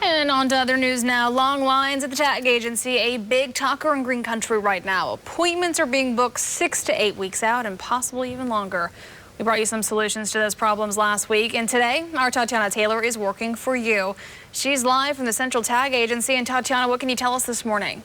And on to other news now. Long lines at the tag agency, a big talker in Green Country right now. Appointments are being booked 6 to 8 weeks out and possibly even longer. We brought you some solutions to those problems last week, and today our Tatiana Taylor is working for you. She's live from the Central Tag Agency. And Tatiana, what can you tell us this morning?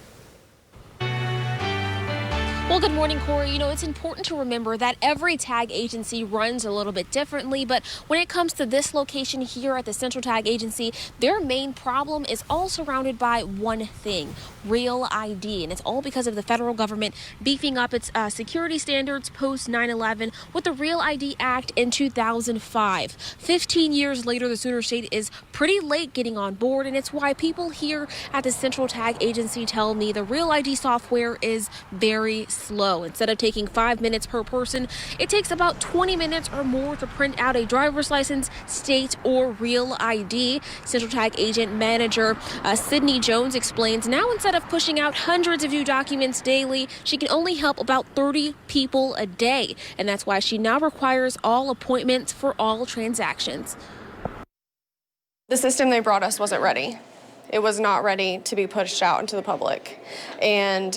Well, good morning, Corey. You know, it's important to remember that every tag agency runs a little bit differently, but when it comes to this location here at the Central Tag Agency, their main problem is all surrounded by one thing: Real ID. And it's all because of the federal government beefing up its security standards post 9/11 with the Real ID Act in 2005. 15 years later, the Sooner State is pretty late getting on board, and it's why people here at the Central Tag Agency tell me the Real ID software is very slow. Instead of taking 5 minutes per person, it takes about 20 minutes or more to print out a driver's license, state, or Real ID. Central Tag Agent Manager Sydney Jones explains now instead of pushing out hundreds of new documents daily, she can only help about 30 people a day. And that's why she now requires all appointments for all transactions. The system they brought us wasn't ready. It was not ready to be pushed out into the public. And,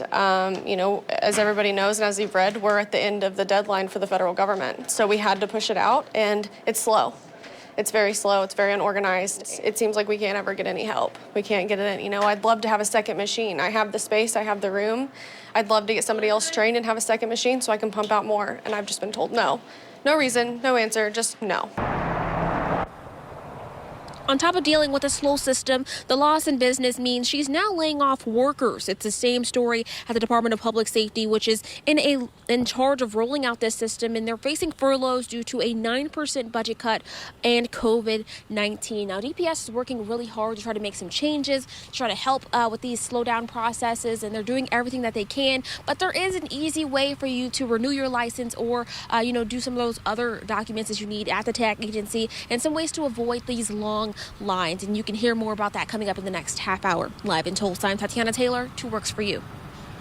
you know, as everybody knows and as you've read, we're at the end of the deadline for the federal government. So we had to push it out, and it's slow. It's very slow. It's very unorganized. It seems like we can't ever get any help. We can't get it in. You know, I'd love to have a second machine. I have the space. I have the room. I'd love to get somebody else trained and have a second machine so I can pump out more. And I've just been told no. No reason, no answer, just no. On top of dealing with a slow system, the loss in business means she's now laying off workers. It's the same story at the Department of Public Safety, which is in charge of rolling out this system, and they're facing furloughs due to a 9% budget cut and COVID-19. Now, DPS is working really hard to try to make some changes, to try to help with these slowdown processes, and they're doing everything that they can. But there is an easy way for you to renew your license or, do some of those other documents that you need at the tag agency, and some ways to avoid these long lines. And you can hear more about that coming up in the next half hour. Live in Tulsa, I'm Tatiana Taylor, 2 Works for You.